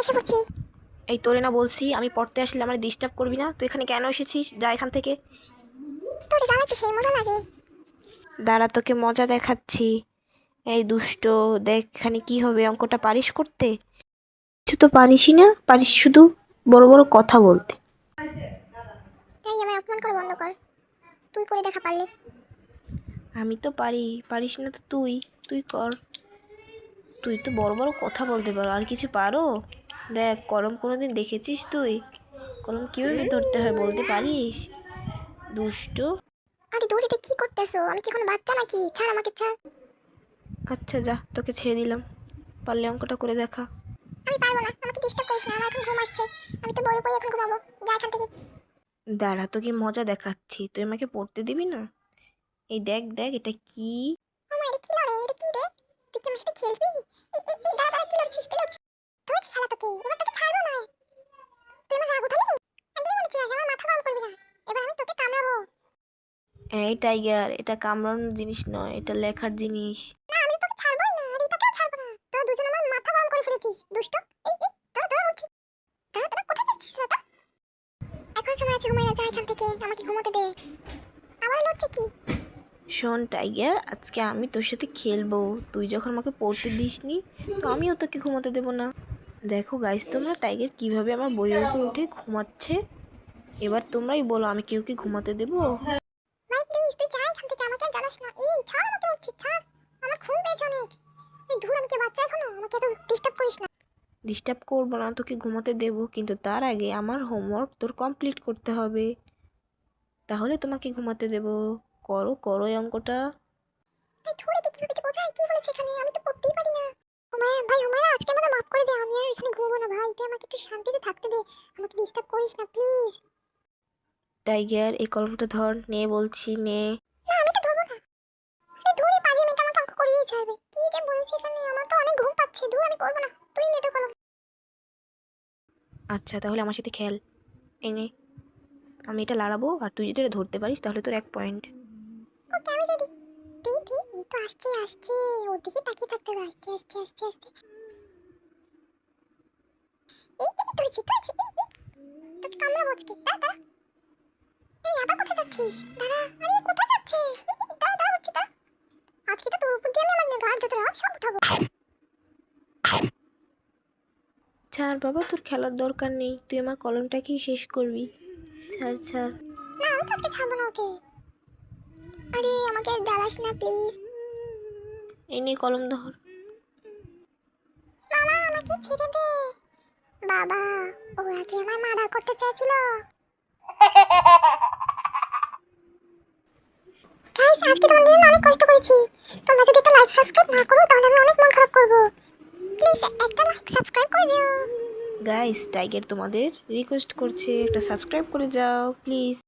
এসে পড়ছি। এই তোরে না বলছি আমি পড়তে আসলে আমার ডিস্টার্ব করবি না, তুই এখানে কেন এসেছিস? যা এখান থেকে। তোরে জানাই তো সেই মজা লাগে। দাঁড়া তোকে মজা দেখাচ্ছি। এই দুষ্ট, দেখ এখানে কি হবে, অঙ্কটা পারিস করতে? কিছু তো পারিসই না, পারিস শুধু বড় বড় কথা বলতে। এই আমার অপমান করা বন্ধ কর, তুই করে দেখা পারলে। আমি তো পারি, পারিস না তো তুই, তুই কর। তুই তো বড় বড় কথা বলতে পারো, আর কিছু পারো? দেখ কলম কোনোদিন দেখেছিস তুই? কলম কীভাবে ধরতে হয় বলতে পারিস? দুষ্ট। আরে দূর, এটা কি করতেছো? আমি কি কোনো বাচ্চা নাকি? ছাড় আমাকে, ছাড়। আচ্ছা যা, তোকে ছেড়ে দিলাম, পারলে অঙ্কটা করে দেখা। আমি পারবো না, আমাকে ডিস্টার্ব করিস না, আমার এখন ঘুম আসছে। আমি তো বই পড়ে এখন ঘুমাবো, যা এখান থেকে। দাঁড়া তোকে মজা দেখাচ্ছি, তুই আমাকে পড়তে দিবি না? এই দেখ দেখ এটা কি। মামা এটা কি লড়ে? এটা কি রে? তুই কি আমার সাথে খেলবি? দাঁড়া দাঁড়া, কি লড়ছিস, কি লড়ছিস? ধরেছি শালা তোকে, এবার তোকে ছাড়বো না। তুই আমার রাগ উঠালি? আগেই বলেছিলাম আমার মাথা গরম করবি না। এবার আমি তোকে কামড়াবো। এই টাইগার, এটা কামড়ানোর জিনিস নয়, এটা লেখার জিনিস। না আমি তোকে ছাড়বোই না, আর এটাকেও ছাড়বো না। তোরা দুজন আমার মাথা গরম করে ফেলেছিস, দুষ্ট। এই দাঁড়া দাঁড়া বলছি। দাঁড়া দাঁড়া, কোথায় যাচ্ছিস দাদা? এখন সময় আছে, ঘুমাই না, যা এখান থেকে, আমাকে ঘুমোতে দে। আমার লড়ছে কি? শোন টাইগার, আজকে আমি তোর সাথে খেলবো। তুই যখন আমাকে পড়তে দিসনি, তো আমিও তোকে ঘুমাতে দেবো না। দেখো গাইস তোমরা, টাইগার কিভাবে আমার বইয়ের উপর উঠে ঘুমাচ্ছে। এবার তোমরাই বলো, আমি কেউ কি ঘুমাতে দেবো? ভাই প্লিজ তুই যা এখান থেকে, আমাকে আর জ্বালাস না। এই ছাড় আমাকে বলছি, ছাড়। আমার ঘুম পেয়েছে অনেক। এই ধুর, আমি কি বাচ্চা এখনো? আমাকে এত ডিস্টার্ব করিস না। ডিস্টার্ব করবো না, তোকে ঘুমাতে দেবো, কিন্তু তার আগে আমার হোমওয়ার্ক তোর কমপ্লিট করতে হবে, তাহলে তোমাকে ঘুমাতে দেবো। করো করো এই অঙ্কটা। এই ধুর, এটা কিভাবে যে বোঝায়? কি বলেছে এখানে? আমি তো পড়তেই পারি না। হুমায়ুন ভাই, হুমায়ুন আজকের মতো মাফ করে দে। আমি আর এখানে ঘুমাবো না ভাই, তুই আমাকে একটু শান্তিতে থাকতে দে। আমাকে ডিস্টার্ব করিস না প্লিজ। টাইগার এই কলমটা ধর, নে বলছি নে। না আমি তো ধরবো না। আরে ধুর, এই 5 মিনিট আমাকে অঙ্ক করিয়েই ছাড়বে। কি যে বলেছে এখানে, আমার তো অনেক ঘুম পাচ্ছে। ধুর, আমি করবো না। তুই নে তোর কলম। আচ্ছা তাহলে আমার সাথে খেল। এই নে, আমি এটা লাড়াবো, আর তুই যদি এটা ধরতে পারিস তাহলে তোর 1 পয়েন্ট। ওকে আমি রেডি। দে দে, এই তো আসছে আসছে। ওর দিকে তাকিয়ে থাকতে হবে। আসছে আসছে আসছে আসছে। ধরেছি ধরেছি। তোকে কামড়াবো আজকে, দাঁড়া দাঁড়া। এই আবার কোথায় যাচ্ছিস? দাঁড়া। আরে কোথায় যাচ্ছে? দাঁড়া দাঁড়া বলছি, দাঁড়া। আজকে তো তোর উপর দিয়ে আমি আমার গাড় যত রাত সব উঠাবো। ছাড় বাবা, তোর খেলার দরকার নেই, তুই আমার কলমটাকেই শেষ করবি। ছাড় ছাড়। না আমি তো আজকে ছাড়বো না ওকে। আরে আমাকে আর জ্বালাস না প্লিজ। এই নে কলম ধর। মামা আমাকে ছেড়ে দে। বাবা, ওরা কি আমায় মার্ডার করতে চাইছিল? গাইস আজকে তোমাদের জন্য অনেক কষ্ট করেছি। তোমরা যদি একটা লাইক সাবস্ক্রাইব না করো তাহলে আমি অনেক মন খারাপ করব। প্লিজ একটা লাইক সাবস্ক্রাইব করে দিও। গাইস টাইগার তোমাদের রিকোয়েস্ট করছে, একটা সাবস্ক্রাইব করে যাও প্লিজ।